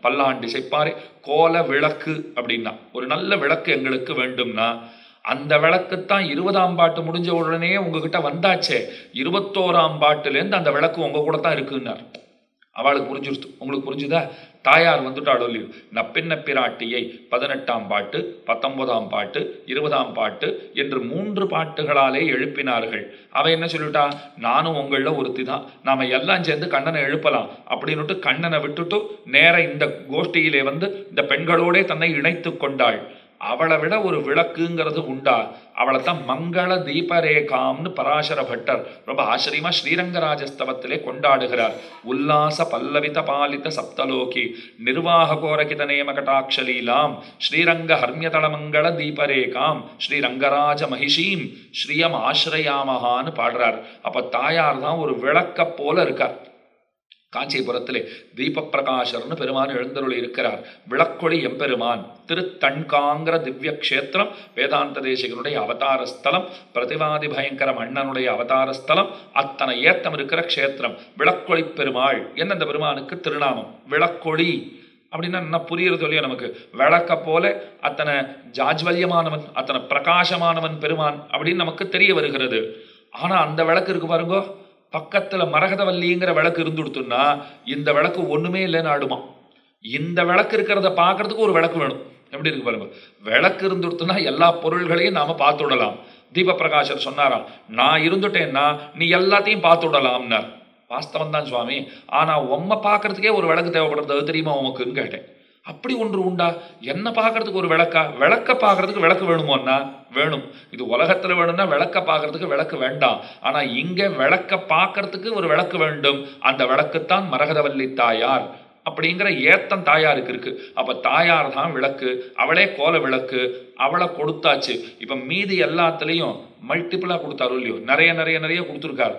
பல்லாண்டு இசைப்பாரே. கோல விளக்கு அப்படின்னா ஒரு நல்ல விளக்கு எங்களுக்கு வேண்டும்னா அந்த விளக்குத்தான் 20ஆம் பாட்டு முடிஞ்ச உடனே உங்ககிட்ட வந்தாச்சே, 21ஆம் பாட்டுலேருந்து அந்த விளக்கு உங்க கூட தான் இருக்குன்னார். அவளுக்கு புரிஞ்சுருத்து. உங்களுக்கு புரிஞ்சுதா? தாயார் வந்துட்டாளோ இல்லையோ, நப்பின்ன பிராட்டியை 18ஆம் பாட்டு, 19ஆம் பாட்டு, 20ஆம் பாட்டு என்று 3 பாட்டுகளாலே எழுப்பினார்கள். அவ என்ன சொல்லிட்டா, நானும் உங்களில் ஒருத்தி தான், நாம எல்லாம் சேர்ந்து கண்ணனை எழுப்பலாம் அப்படின்னுட்டு கண்ணனை விட்டுட்டு நேர இந்த கோஷ்டியிலே வந்து இந்த பெண்களோடே தன்னை இணைத்து கொண்டாள். அவளை விட ஒரு விளக்குங்கிறது உண்டா? அவளை தான் மங்கள தீபரேகாம்னு பராசர பட்டர் ரொம்ப ஆச்சரியமா ஸ்ரீரங்கராஜஸ்தவத்திலே கொண்டாடுகிறார். உல்லாச பல்லவித பாலித சப்தலோகி நிர்வாக கோரகித நேம கட்டாட்சலீலாம் ஸ்ரீரங்க ஹர்மியதள மங்கள தீபரேகாம் ஸ்ரீரங்கராஜ மகிஷீம் ஸ்ரீயம் ஆசிரயாமகான்னு பாடுறார். அப்ப தாயார் தான் ஒரு விளக்க போல இருக்கார். காஞ்சிபுரத்திலே தீப பிரகாஷர்னு பெருமான் எழுந்தருளி இருக்கிறார். விளக்கொளி எம்பெருமான். திருத்தண்காங்கிற திவ்ய கஷேத்திரம் வேதாந்த தேசிகனுடைய அவதார ஸ்தலம், பிரதிவாதி பயங்கர மன்னனுடைய அவதார ஸ்தலம், அத்தனை ஏத்தம் இருக்கிற கஷேத்திரம். விளக்கொளி பெருமாள் என்ன அந்த பெருமானுக்கு திருநாமம். விளக்கொளி அப்படின்னா என்ன புரியுறது இல்லையா நமக்கு? விளக்க போல அத்தனை ஜாஜ்வல்யமானவன், அத்தனை பிரகாசமானவன் பெருமான் அப்படின்னு நமக்கு தெரிய வருகிறது. ஆனா அந்த விளக்கு இருக்கு பாருங்கோ, பக்கத்துல மரகதவல்லிங்கிற விளக்கு இருந்துடுத்துன்னா இந்த விளக்கு ஒண்ணுமே இல்லைன்னு ஆடுமா. இந்த விளக்கு இருக்கிறத பாக்குறதுக்கு ஒரு விளக்கு வேணும். எப்படி இருக்கு பாருங்க. விளக்கு இருந்துடுத்துன்னா எல்லா பொருள்களையும் நாம பார்த்து விடலாம். தீப பிரகாஷர் சொன்னாராம், நான் இருந்துட்டேன்னா நீ எல்லாத்தையும் பார்த்து விடலாம்னார். வாஸ்தவம் தான் சுவாமி, ஆனா உம்மை பார்க்கறதுக்கே ஒரு விளக்கு தேவைப்படுறது தெரியுமா உமக்குன்னு கேட்டேன். அப்படி ஒன்று உண்டா? என்ன பார்க்கறதுக்கு ஒரு விளக்கா? விளக்க பார்க்கறதுக்கு விளக்கு வேணுமோன்னா வேணும். இது உலகத்துல வேணும்னா விளக்க பார்க்கறதுக்கு விளக்கு வேண்டாம். ஆனா இங்க விளக்க பார்க்கறதுக்கு ஒரு விளக்கு வேண்டும். அந்த விளக்குத்தான் மரகதவல்லி தாயார் அப்படிங்கிற ஏத்தம் தாயாருக்கு இருக்கு. அப்ப தாயார் தான் விளக்கு, அவளே கோல விளக்கு, அவளை கொடுத்தாச்சு. இப்ப மீதி எல்லாத்துலயும் மல்டிபிளா கொடுத்தாரு இல்லையோ, நிறைய நிறைய நிறைய கொடுத்துருக்காரு.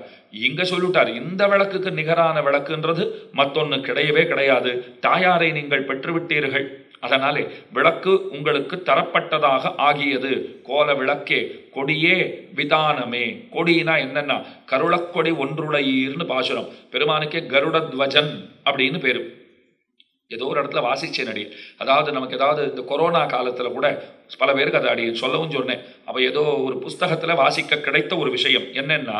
இங்க சொல்லிட்டார், இந்த விளக்குக்கு நிகரான விளக்குன்றது மத்தொன்னு கிடையவே கிடையாது. தாயாரை நீங்கள் பெற்றுவிட்டீர்கள், அதனாலே விளக்கு உங்களுக்கு தரப்பட்டதாக ஆகியது. கோல விளக்கே கொடியே விதானமே. கொடினா என்னன்னா கருளக்கொடி ஒன்றுடையீர்னு பாசுரம். பெருமானுக்கே கருடத்வஜன் அப்படின்னு பேரு. ஏதோ ஒரு இடத்துல வாசிச்சேன் அடி. அதாவது நமக்கு ஏதாவது இந்த கொரோனா காலத்துல கூட பல பேருக்கு அதை அடி சொல்லவும் சொன்னேன். அப்ப ஏதோ ஒரு புஸ்தகத்துல வாசிக்க கிடைத்த ஒரு விஷயம் என்னன்னா,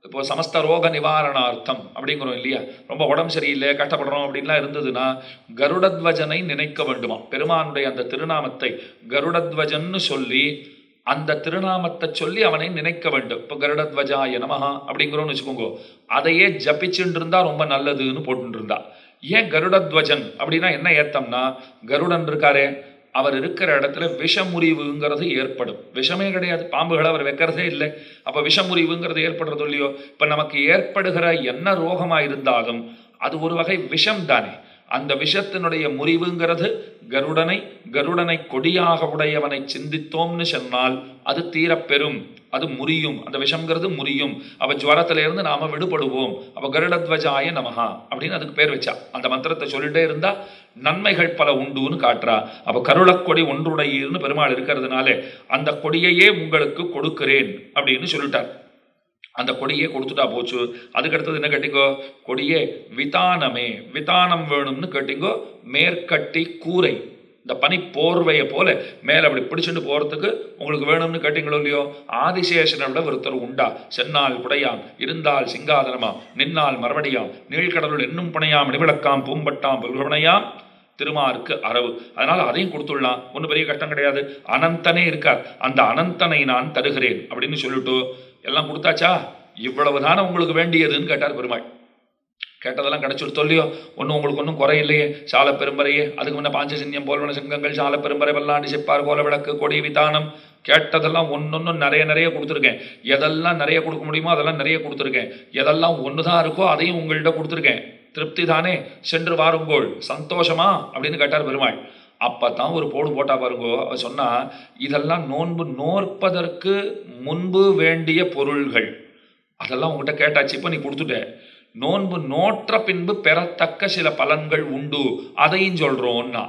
இப்போ சமஸ்த ரோக நிவாரணார்த்தம் அப்படிங்கிறோம் இல்லையா, ரொம்ப உடம்பு சரியில்லை கஷ்டப்படுறோம் அப்படின்லாம் இருந்ததுன்னா கருடத்வஜனை நினைக்க வேண்டுமா. பெருமானுடைய அந்த திருநாமத்தை கருடத்வஜன்னு சொல்லி அந்த திருநாமத்தை சொல்லி அவனை நினைக்க வேண்டும். இப்போ கருடத்வஜாய நமஹா அப்படிங்கிறோன்னு வச்சுக்கோங்க, அதையே ஜபிச்சுட்டு இருந்தா ரொம்ப நல்லதுன்னு போட்டு இருந்தா. ஏன் கருடத்வஜன் அப்படின்னா என்ன ஏத்தம்னா, கருடன் இருக்காரே அவர் இருக்கிற இடத்துல விஷமுறிவுங்கிறது ஏற்படும். விஷமே கிடையாது, பாம்புகளை அவர் வைக்கிறதே இல்லை. அப்ப விஷமுறிவுங்கிறது ஏற்படுறது இல்லையோ. இப்ப நமக்கு ஏற்படுகிற என்ன ரோகமா இருந்தாலும் அது ஒரு வகை விஷம் தானே. அந்த விஷத்தினுடைய முறிவுங்கிறது கருடனை கொடியாக உடையவனை சிந்தித்தோம்னு சொன்னால் அது தீரப்பெறும், அது முறியும். அந்த விஷம்ங்கிறது முறியும். அவ ஜுவரத்துல இருந்து நாம விடுபடுவோம். அவ கருடத்வஜாய நமஹா அப்படின்னு அதுக்கு பேர் வச்சா. அந்த மந்திரத்தை சொல்லிட்டே இருந்தா நன்மைகள் பல உண்டுன்னு காட்டுறா. அப்ப கருளக்கொடி ஒன்றுடையீர்னு பெருமாள் இருக்கிறதுனாலே அந்த கொடியையே உங்களுக்கு கொடுக்கிறேன் அப்படின்னு சொல்லிட்டார். அந்த கொடியே கொடுத்துட்டா போச்சு. அதுக்கடுத்தது என்ன கேட்டீங்கோ, கொடியே விதானமே. விதானம் வேணும்னு கேட்டீங்கோ, மேற்கட்டி கூரை, இந்த பனி போர்வையை போல மேல அப்படி பிடிச்சுட்டு போறதுக்கு உங்களுக்கு வேணும்னு கேட்டீங்களோ இல்லையோ. ஆதிசேஷனோட ஒருத்தர் உண்டா, சென்னால் புடையாம் இருந்தால் சிங்காதனமாம் நின்னால் மறுபடியாம் நீழ்கடலுள் என்னும் புனையாம் நிவிளக்காம் பூம்பட்டாம் புல்குணையாம் திருமாருக்கு அரவு. அதனால அதையும் கொடுத்துடலாம், ஒன்றும் பெரிய கஷ்டம் கிடையாது. அனந்தனே இருக்கார், அந்த அனந்தனை நான் தருகிறேன் அப்படின்னு சொல்லிட்டு எல்லாம் கொடுத்தாச்சா. இவ்வளவுதான உங்களுக்கு வேண்டியதுன்னு கேட்டார் பெருமாள். கேட்டதெல்லாம் கிடைச்சிருத்தோ இல்லையோ, ஒன்றும் உங்களுக்கு ஒன்றும் குறையில்லையே. சால பெரும்பரையே, அதுக்கு முன்ன பாஞ்சசின்யம் போல்வன சிங்கங்கள் சால பெரும்பரை பல்லாண்டு செப்பார் கோல விளக்கு கொடி விதானம், கேட்டதெல்லாம் ஒன்னொன்னும் நிறைய நிறைய கொடுத்துருக்கேன். எதெல்லாம் நிறைய கொடுக்க முடியுமோ அதெல்லாம் நிறைய கொடுத்துருக்கேன். எதெல்லாம் ஒண்ணுதான் இருக்கோ அதையும் உங்கள்கிட்ட கொடுத்துருக்கேன். திருப்தி தானே, சென்று வாருங்கோள், சந்தோஷமா அப்படின்னு கேட்டார் பெருமாள். அப்பதான் ஒரு போடு போட்டா பாருங்கோ. அவர் சொன்னா, இதெல்லாம் நோன்பு நோற்பதற்கு முன்பு வேண்டிய பொருள்கள், அதெல்லாம் உங்ககிட்ட கேட்டாச்சு, இப்ப நீ கொடுத்துட்ட. நோன்பு நோற்ற பின்பு பெறத்தக்க சில பலன்கள் உண்டு, அதையும் சொல்றோம்னா.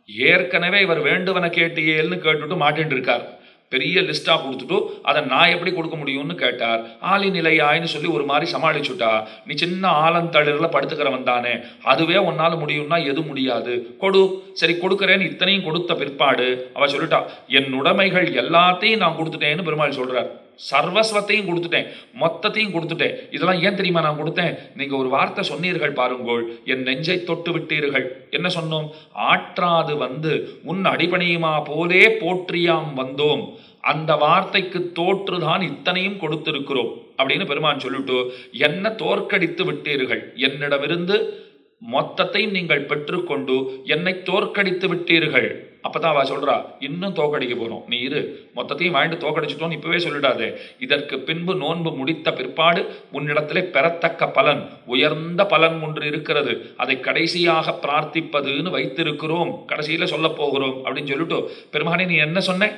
ஏற்கனவே இவர் வேண்டுவன கேட்டியேல்னு கேட்டுட்டு மாட்டின்னு இருக்கார். பெரிய லிஸ்டா கொடுத்துட்டு அதை நான் எப்படி கொடுக்க முடியும்னு கேட்டார். ஆலி நிலையாயின்னு சொல்லி ஒரு மாதிரி சமாளிச்சுட்டா. நீ சின்ன ஆலந்தளிரில் படுத்துக்கிறவன் தானே, அதுவே உன்னால முடியும்னா எது முடியாது, கொடு. சரி கொடுக்குறேன்னு இத்தனையும் கொடுத்த பிற்பாடு அவ சொல்லிட்டா, என் உடைமைகள் எல்லாத்தையும் நான் கொடுத்துட்டேன்னு பெருமாள் சொல்றார். சர்வஸ்வத்தையும் கொடுத்துட்டேன், மொத்தத்தையும் கொடுத்துட்டேன். இதெல்லாம் ஏன் தெரியுமா நான் கொடுத்தேன்? நீங்க ஒரு வார்த்தை சொன்னீர்கள் பாருங்கோள், என் நெஞ்சை தொட்டு விட்டீர்கள். என்ன சொன்னோம்? ஆற்றாது வந்து உன் அடிபணியுமா போலே போற்றியாம் வந்தோம். அந்த வார்த்தைக்கு தோற்றுதான் இத்தனையும் கொடுத்திருக்கிறோம் அப்படின்னு பெருமான் சொல்லிட்டு, என்ன தோற்கடித்து விட்டீர்கள், என்னிடமிருந்து மொத்தத்தையும் நீங்கள் பெற்றுக்கொண்டு என்னை தோற்கடித்து விட்டீர்கள். அப்பதான் அவ சொல்றா, இன்னும் தோக்கடிக்க போறோம், நீ இரு, மொத்தத்தையும் வாங்கிட்டு தோக்கடிச்சிட்டோம் இப்பவே சொல்லிடாதே. இதற்கு பின்பு நோன்பு முடித்த பிற்பாடு உன்னிடத்திலே பெறத்தக்க பலன், உயர்ந்த பலன் ஒன்று இருக்கிறது, அதை கடைசியாக பிரார்த்திப்பதுன்னு வைத்திருக்கிறோம், கடைசியில சொல்ல போகிறோம் அப்படின்னு சொல்லிட்டு, பெருமானே நீ என்ன சொன்ன?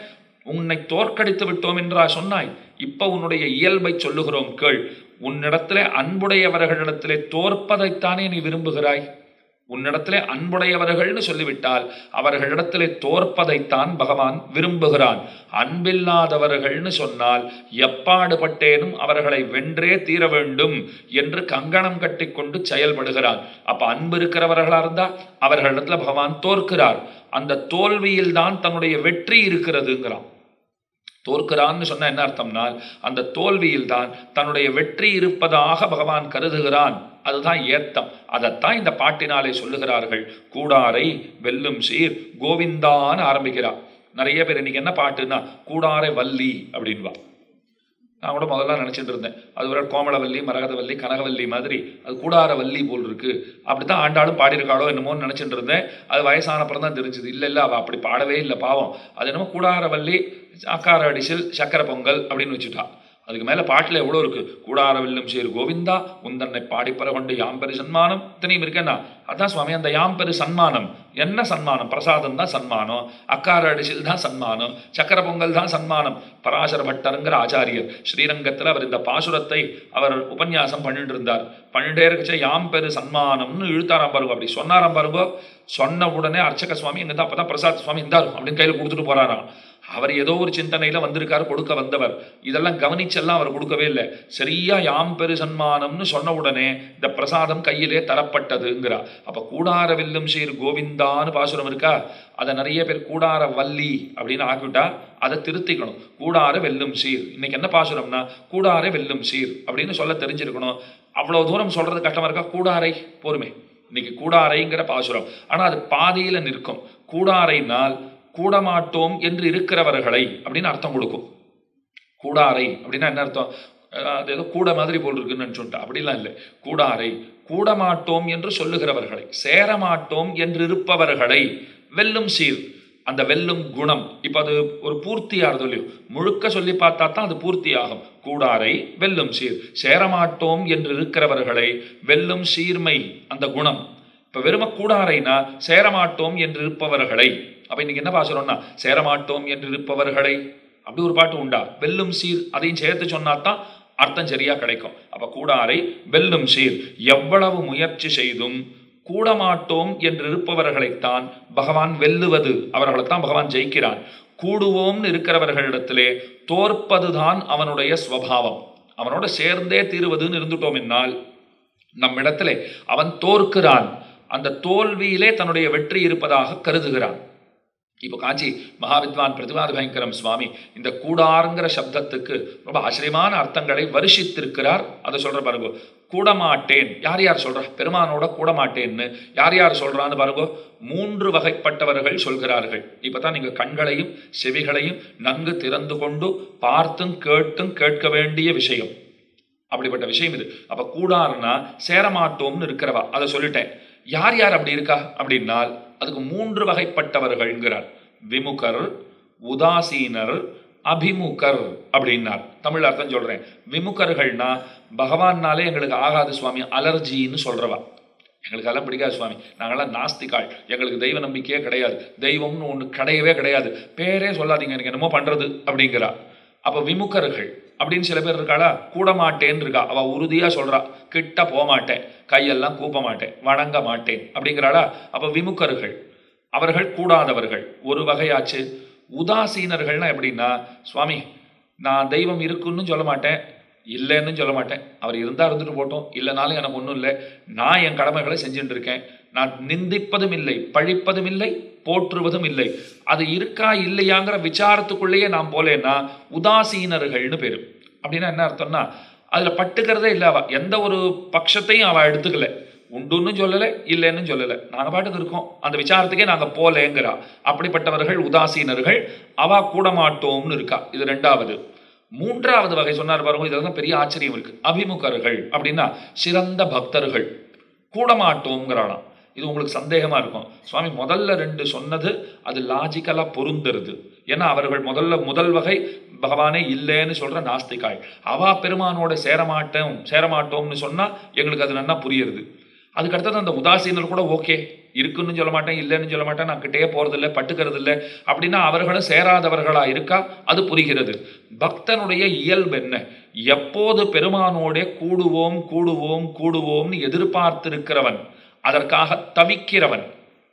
உன்னை தோற்கடித்து விட்டோம் என்றா சொன்னாய்? இப்ப உன்னுடைய இயல்பை சொல்லுகிறோம் கேள். உன்னிடத்திலே அன்புடையவர்களிடத்திலே தோற்பதைத்தானே நீ விரும்புகிறாய். உன்னிடத்திலே அன்புடையவர்கள்னு சொல்லிவிட்டால் அவர்களிடத்திலே தோற்பதைத்தான் பகவான் விரும்புகிறான். அன்பில்லாதவர்கள்னு சொன்னால் எப்பாடுபட்டேனும் அவர்களை வென்றே தீர வேண்டும் என்று கங்கணம் கட்டி கொண்டு செயல்படுகிறான். அப்ப அன்பு இருக்கிறவர்களா இருந்தா அவர்களிடத்துல பகவான் தோற்கிறார். அந்த தோல்வியில் தான் தன்னுடைய வெற்றி இருக்கிறதுங்கிறான். தோற்கிறான்னு சொன்ன என்ன அர்த்தம்னால், அந்த தோல்வியில் தான் தன்னுடைய வெற்றி இருப்பதாக பகவான் கருதுகிறான். அதுதான் ஏத்தம். அதைத்தான் இந்த பாட்டினாலே சொல்லுகிறார்கள். கூடாரை வெல்லும் சீர் கோவிந்தான்னு ஆரம்பிக்கிறார். நிறைய பேர் இன்னைக்கு என்ன பாட்டுன்னா கூடாரை வள்ளி அப்படின்வா. நான் கூட முதல்ல நினச்சிட்டு இருந்தேன், அது ஒரு கோமளவல்லி, மரகதவல்லி, கனகவல்லி மாதிரி அது கூடார வள்ளி போல் இருக்கு, அப்படித்தான் ஆண்டாலும் பாடியிருக்காளோ என்னமோன்னு நினச்சிட்டு இருந்தேன். அது வயசானப்புறம் தான் தெரிஞ்சுது, இல்லை இல்லை அவள் அப்படி பாடவே இல்லை பாவம். அது என்னமோ கூடாரவல்லி அக்கார அடிசில் சக்கரை பொங்கல் அப்படின்னு வச்சுட்டா. அதுக்கு மேலே பாட்டில் எவ்வளோ இருக்கு. கூடார வெல்லும் சீர் கோவிந்தா உந்தன்னை பாடிப்பற கொண்டு யாம்பெரு சன்மானம் இத்தனையும் இருக்கேன்னா, அதான் சுவாமி அந்த யாம்பெரு சன்மானம் என்ன சன்மானம்? பிரசாதம் தான் சன்மானம், அக்கார அடிசில் தான் சன்மானம், சக்கர பொங்கல் தான் சன்மானம். பராசர பட்டருங்கிற ஆச்சாரியர் ஸ்ரீரங்கத்தில் அவர் இந்த பாசுரத்தை அவர் உபன்யாசம் பண்ணிட்டு இருந்தார். பண்ணிட்டே இருக்கச்சே யாம்பெரு சன்மானம்னு இழுத்தாராம் பாருங்க. அப்படி சொன்னாராம் பாருங்க. சொன்ன உடனே அர்ச்சக சுவாமி எங்க தான் அப்பதான் பிரசாத் சுவாமி இருந்தாரும் அப்படின்னு கையில் கொடுத்துட்டு போறாராம். அவர் ஏதோ ஒரு சிந்தனையில வந்திருக்காரு, கொடுக்க வந்தவர். இதெல்லாம் கவனிச்செல்லாம் அவர் கொடுக்கவே இல்லை. சரியா யாம் பெரு சன்மானம்னு சொன்ன உடனே இந்த பிரசாதம் கையிலே தரப்பட்டதுங்கிறா. அப்ப கூடார வெல்லும் சீர் கோவிந்தான்னு பாசுரம் இருக்கா, அதை நிறைய பேர் கூடார வள்ளி அப்படின்னு ஆக்கிவிட்டா. அதை திருத்திக்கணும். கூடார வெல்லும் சீர். இன்னைக்கு என்ன பாசுரம்னா கூடார வெல்லும் சீர் அப்படின்னு சொல்ல தெரிஞ்சிருக்கணும். அவ்வளவு தூரம் சொல்றது கஷ்டமா இருக்கா? கூடாரை போருமே. இன்னைக்கு கூடாரைங்கிற பாசுரம், ஆனா அது பாதியில நிற்கும். கூடாரைனால் கூடமாட்டோம் என்று இருக்கிறவர்களை அப்படின்னு அர்த்தம் கொடுக்கும். கூடாரை அப்படின்னா என்ன அர்த்தம்? அது ஏதோ கூட மாதிரி போல் இருக்குன்னு நினச்சுட்டா. அப்படிலாம் இல்லை. கூடாரை கூடமாட்டோம் என்று சொல்லுகிறவர்களை, சேரமாட்டோம் என்று இருப்பவர்களை வெல்லும் சீர். அந்த வெல்லும் குணம் இப்ப அது ஒரு பூர்த்தியாகிறது இல்லையோ, முழுக்க சொல்லி பார்த்தா தான் அது பூர்த்தி ஆகும். கூடாரை வெல்லும் சீர், சேரமாட்டோம் என்று இருக்கிறவர்களை வெல்லும் சீர்மை அந்த குணம். இப்ப வெறும கூடாரைனா சேரமாட்டோம் என்று இருப்பவர்களை. அப்ப இன்னைக்கு என்ன பாசுறோம்னா சேரமாட்டோம் என்று இருப்பவர்களை. அப்படி ஒரு பாட்டு உண்டா? வெல்லும் சீர் அதையும் சேர்த்து சொன்னாதான் அர்த்தம் சரியா கிடைக்கும். அப்ப கூடாரை வெல்லும் சீர். எவ்வளவு முயற்சி செய்தும் கூடமாட்டோம் என்று இருப்பவர்களைத்தான் பகவான் வெல்லுவது, அவர்களைத்தான் பகவான் ஜெயிக்கிறான். கூடுவோம்னு இருக்கிறவர்களிடத்திலே தோற்பதுதான் அவனுடைய ஸ்வபாவம். அவனோட சேர்ந்தே தீருவதுன்னு இருந்துட்டோம் என்னால் நம்மிடத்திலே அவன் தோற்கிறான். அந்த தோல்வியிலே தன்னுடைய வெற்றி இருப்பதாக கருதுகிறான். இப்போ காஞ்சி மகாவித்வான் பிரதிபாத பயங்கரம் சுவாமி இந்த கூடாருங்கிற சப்தத்துக்கு ரொம்ப ஆச்சரியமான அர்த்தங்களை வருஷித்திருக்கிறார். அதை சொல்ற பாருங்க. கூடமாட்டேன் யார் யார் சொல்றா? பெருமானோட கூடமாட்டேன்னு யார் யார் சொல்றான்னு பாருங்க. 3 வகைப்பட்டவர்கள் சொல்கிறார்கள். இப்பதான் நீங்க கண்களையும் செவிகளையும் நன்கு திறந்து கொண்டு பார்த்தும் கேட்டும் கேட்க வேண்டிய விஷயம். அப்படிப்பட்ட விஷயம் இது. அப்ப கூடாருன்னா சேரமாட்டோம்னு இருக்கிறவா, அதை சொல்லிட்டேன். யார் யார் அப்படி இருக்கா அப்படின்னால் அதுக்கு 3 வகைப்பட்டவர்கள்ங்கிறார். விமுகர், உதாசீனர், அபிமுகர் அப்படின்னார். தமிழ் அர்த்தம் சொல்றேன். விமுகர்கள்னா பகவான்னாலே எங்களுக்கு ஆகாது சுவாமி, அலர்ஜின்னு சொல்றவா. எங்களுக்கு எல்லாம் பிடிக்காது சுவாமி, நாங்கள்லாம் நாஸ்திகாள், எங்களுக்கு தெய்வ நம்பிக்கையே கிடையாது, தெய்வம்னு ஒன்று கிடையவே கிடையாது, பேரே சொல்லாதீங்க எனக்கு என்னமோ பண்றது அப்படிங்கிறா. அப்ப விமுகர்கள் அப்படின்னு சில பேர் இருக்காளா? கூட மாட்டேன்னு இருக்கா. அவ உறுதியா சொல்றா, கிட்ட போக மாட்டேன், கையெல்லாம் கூப்ப மாட்டேன், வணங்க மாட்டேன் அப்படிங்கிறாளா. அப்ப விமுகர்கள் அவர்கள் கூடாதவர்கள் ஒரு வகையாச்சு. உதாசீனர்கள்னா எப்படின்னா, சுவாமி நான் தெய்வம் இருக்குன்னு சொல்ல மாட்டேன், இல்லைன்னு சொல்ல மாட்டேன், அவர் இருந்தால் இருந்துட்டு போட்டோம், இல்லைனாலும் எனக்கு ஒன்றும் இல்லை, நான் என் கடமைகளை செஞ்சுட்டு இருக்கேன், நான் நிந்திப்பதும் இல்லை, பழிப்பதும் இல்லை, போற்றுவதும் இல்லை, அது இருக்கா இல்லையாங்கிற விசாரத்துக்குள்ளேயே நான் போலேன்னா உதாசீனர்கள்னு பேரு. அப்படின்னா என்ன அர்த்தம்னா, அதில் பட்டுக்கிறதே இல்லை, அவ எந்த ஒரு பட்சத்தையும் அவள் எடுத்துக்கல, உண்டுன்னு சொல்லலை, இல்லைன்னு சொல்லலை, நாங்கள் பாட்டுக்கு இருக்கோம், அந்த விசாரத்துக்கே நாங்கள் போலேங்கிறா. அப்படிப்பட்டவர்கள் உதாசீனர்கள். அவா கூட மாட்டோம்னு இருக்கா. இது ரெண்டாவது. மூன்றாவது வகை சொன்னார் பாருங்க, இதெல்லாம் பெரிய ஆச்சரியம் இருக்கு. அபிமுகர்கள் அப்படின்னா சிறந்த பக்தர்கள். கூட மாட்டோங்கிறானாம். இது உங்களுக்கு சந்தேகமா இருக்கும், சுவாமி முதல்ல ரெண்டு சொன்னது அது லாஜிக்கலா பொருந்துருது. ஏன்னா அவர்கள் முதல் வகை பகவானே இல்லைன்னு சொல்ற நாஸ்திகாள். அவா பெருமானோட சேரமாட்டோம்னு சொன்னா எங்களுக்கு அது நல்லா புரியுது. அதுக்கடுத்தது அந்த உதாசீனர் கூட ஓகே, இருக்குன்னு சொல்ல மாட்டேன், இல்லைன்னு சொல்ல மாட்டேன், நான் கிட்டே போறதில்லை, பட்டுக்கிறது இல்லை அப்படின்னா அவர்களும் சேராதவர்களா இருக்கா, அது புரிகிறது. பக்தனுடைய இயல்பு என்ன? எப்போது பெருமானோட கூடுவோம் கூடுவோம் கூடுவோம்னு எதிர்பார்த்திருக்கிறவன், அதற்காக தவிக்கிறவன்,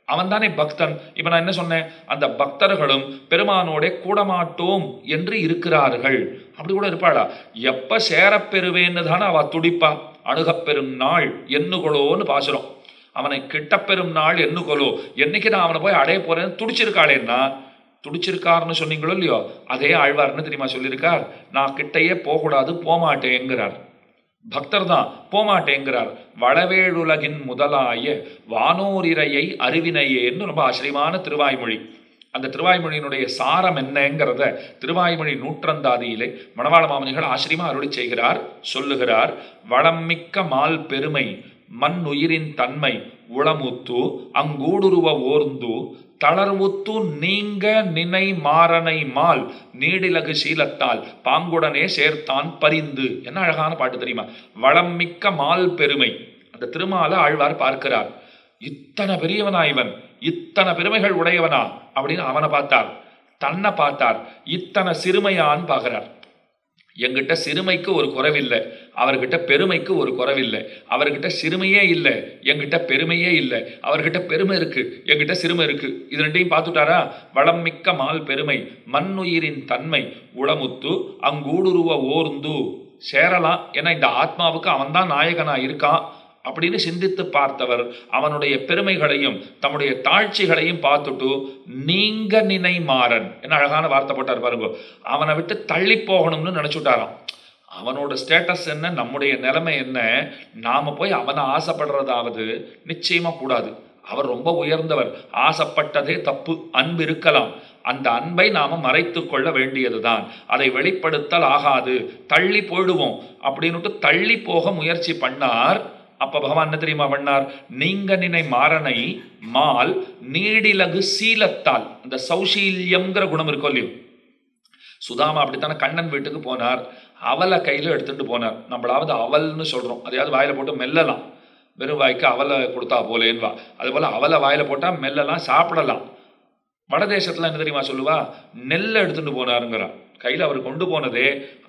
அவன் தானே பக்தன். இப்ப நான் என்ன சொன்னேன், அந்த பக்தர்களும் பெருமானோட கூடமாட்டோம் என்று இருக்கிறார்கள். அப்படி கூட இருப்பாளா? எப்ப சேரப்பெறுவேன்னு தானே அவ துடிப்பா. அணுகப்பெறும் நாள் எண்ணுகொலோன்னு பாசுறோம். அவனை கிட்டப்பெறும் நாள் எண்ணுகொலோ, என்னைக்கு நான் அவனை போய் அடைய போறேன்னு துடிச்சிருக்காளேன்னா, துடிச்சிருக்காருன்னு சொன்னீங்களோ இல்லையோ, அதே ஆழ்வார்னு தெரியுமா சொல்லியிருக்கார், நான் கிட்டையே போகக்கூடாது, போமாட்டேங்கிறார். பக்தர் தான் போமாட்டேங்கிறார். வளவேழுலகின் முதலாய வானோரிரையை அறிவினையேன்னு ரொம்ப ஆச்சரியமான திருவாய்மொழி. அந்த திருவாய்மொழியினுடைய சாரம் என்னங்கிறத திருவாய்மொழி நூற்றந்தாதியிலே மணவாள மாமுனிகள் ஆச்சரியமா அருளி செய்கிறார், சொல்லுகிறார். வளம்மிக்க மால் பெருமை மண் உயிரின் தன்மை உளமுத்து அங்கூடுருவ ஓர்ந்து தளர்வுத்து நீங்க நினை மாறனை மால் நீடிலகு சீலத்தால் பாங்குடனே சேர்த்தான் பரிந்து. என்ன அழகான பாட்டு தெரியுமா? வளம்மிக்க மால் பெருமை. அந்த திருமால ஆழ்வார் பார்க்கிறார், இத்தனை பெரியவனா இவன், இத்தனை பெருமைகள் உடையவனா அப்படின்னு அவனை பார்த்தார். தன்னை பார்த்தார், இத்தனை சிறுமையான்னு பார்க்கிறார். என்கிட்ட சிறுமைக்கு ஒரு குறைவில்லை, அவர்கிட்ட பெருமைக்கு ஒரு குறைவில்லை. அவர்கிட்ட சிறுமையே இல்லை, என்கிட்ட பெருமையே இல்லை. அவர்கிட்ட பெருமை இருக்கு, என்கிட்ட சிறுமை இருக்கு. இது ரெண்டையும் பார்த்துட்டாரா? வளம் மிக்க மால் பெருமை மண்ணுயிரின் தன்மை உளமுத்து அங்கூடுருவ ஓர்ந்து சேரலாம். ஏன்னா இந்த ஆத்மாவுக்கு அவன் தான் நாயகனா இருக்கான் அப்படின்னு சிந்தித்து பார்த்தவர் அவனுடைய பெருமைகளையும் தம்முடைய தாழ்ச்சிகளையும் பார்த்துட்டு நீங்க நினை மாறன். என்ன அழகான வார்த்தை போட்டார் பாருங்க. அவனை விட்டு தள்ளி போகணும்னு நினைச்சுட்டாராம். அவனோட ஸ்டேட்டஸ் என்ன, நம்முடைய நிலைமை என்ன, நாம போய் அவனை ஆசைப்படுறதாவது நிச்சயமா கூடாது. அவர் ரொம்ப உயர்ந்தவர், ஆசைப்பட்டதே தப்பு. அன்பு இருக்கலாம், அந்த அன்பை நாம மறைத்து கொள்ள வேண்டியதுதான், அதை வெளிப்படுத்தல் ஆகாது, தள்ளி போயிடுவோம் அப்படின்னுட்டு தள்ளி போக முயற்சி பண்ணார். அப்ப பகவான் என்ன தெரியுமா பண்ணார்? நீங்க நினை மாறனை மால் நீடிலகு சீலத்தால். அந்த சௌசீல்யம்ங்கிற குணம் இருக்கோ இல்லையோ, சுதாமா அப்படித்தானே கண்ணன் வீட்டுக்கு போனார், அவலை கையில எடுத்துட்டு போனார். நம்மளாவது அவல்னு சொல்றோம், அதையாவது வாயில போட்டு மெல்லலாம், வெறும் வாய்க்கு அவலை கொடுத்தா போலேன்வா. அது போல அவலை வாயில போட்டா மெல்லலாம், சாப்பிடலாம். வடதேசத்துல என்ன தெரியுமா சொல்லுவா? நெல்லை எடுத்துட்டு போனாருங்கிறா. கையில அவர் கொண்டு போனதே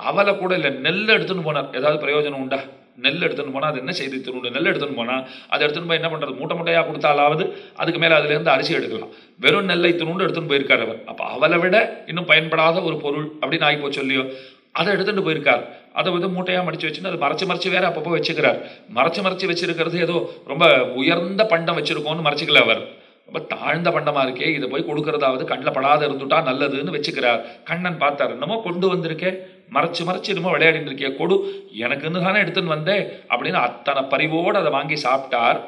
அவலை கூட இல்லை, நெல்லை எடுத்துட்டு போனார். ஏதாவது பிரயோஜனம் உண்டா? நெல் எடுத்துன்னு போனால் அது என்ன செய்தி திருண்டு? நெல் எடுத்துன்னு போனால் அதை எடுத்துன்னு போய் என்ன பண்ணுறது? மூட்டை மூட்டையாக கொடுத்தாலாவது அதுக்கு மேலே அதுலேருந்து அரிசி எடுக்கலாம். வெறும் நெல்லை திருண்டு எடுத்துன்னு போயிருக்கார் அவர். அப்போ அவளை விட இன்னும் பயன்படாத ஒரு பொருள் அப்படின்னு ஆகிப்போ சொல்லியோ, அதை எடுத்துகிட்டு போயிருக்கார். அதை வந்து மூட்டையாக மடித்து வச்சுன்னு அதை மறைச்சு வேற அப்பப்போ வச்சுக்கிறார். மறைச்சு வச்சிருக்கிறது ஏதோ ரொம்ப உயர்ந்த பண்டம் வச்சிருக்கோன்னு மறைச்சிக்கல அவர். ரொம்ப தாழ்ந்த பண்டமா இருக்கே, இதை போய் கொடுக்கறதாவது கண்ணில் படாத இருந்துட்டா நல்லதுன்னு வச்சுக்கிறார். கண்ணன் பார்த்தார், என்னமோ கொண்டு வந்திருக்கேன், மறைச்சு என்னமோ விளையாடிட்டு இருக்கே, கொடு, எனக்குன்னு தானே எடுத்துன்னு வந்தேன் அப்படின்னு அத்தனை பரிவோடு அதை வாங்கி சாப்பிட்டார்.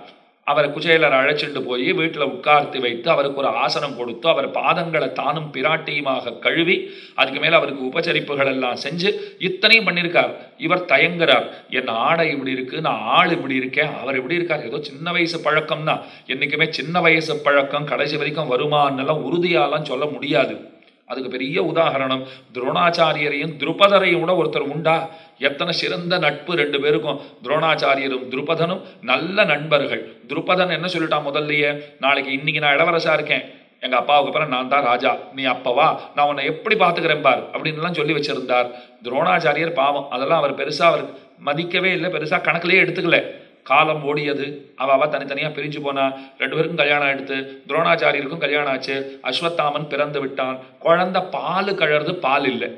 அவரை குச்சேலர் அழைச்சிட்டு போய் வீட்டில் உட்கார்த்தி வைத்து அவருக்கு ஒரு ஆசனம் கொடுத்து அவர் பாதங்களை தானும் பிராட்டியுமாக கழுவி அதுக்கு மேலே அவருக்கு உபச்சரிப்புகள் எல்லாம் செஞ்சு இத்தனையும் பண்ணியிருக்கார். இவர் தயங்குறார், என் ஆடை இப்படி இருக்கு, நான் ஆள் இப்படி இருக்கேன், அவர் இப்படி இருக்கார், ஏதோ சின்ன வயசு பழக்கம்னா. என்றைக்குமே சின்ன வயசு பழக்கம் கடைசி வரைக்கும் வருமானெல்லாம் உறுதியாலாம் சொல்ல முடியாது. அதுக்கு பெரிய உதாரணம் துரோணாச்சாரியரையும் துருபதரையும் கூட ஒருத்தர் உண்டா? எத்தனை சிறந்த நட்பு ரெண்டு பேருக்கும். துரோணாச்சாரியரும் துருபதனும் நல்ல நண்பர்கள். துருபதன் என்ன சொல்லிட்டான் முதல்லயே, நாளைக்கு இன்னைக்கு நான் இளவரசா இருக்கேன், எங்க அப்பாவுக்கு அப்புறம் நான் தான் ராஜா, நீ அப்பவா, நான் உன்னை எப்படி பார்த்துக்கிறேன் பார் அப்படின்லாம் சொல்லி வச்சிருந்தார். துரோணாச்சாரியர் பாவம் அதெல்லாம் அவர் பெருசா அவர் மதிக்கவே இல்லை, பெருசா கணக்கிலேயே எடுத்துக்கல. காலம் ஓடியது. அவ தனித்தனியா பிரிஞ்சு போனா. 2 பேருக்கும் கல்யாணம் எடுத்து, துரோணாச்சாரியருக்கும் கல்யாணம் ஆச்சு. அஸ்வத்தாமன் பிறந்து விட்டான். குழந்தை பால் கழறது, பால் இல்லை.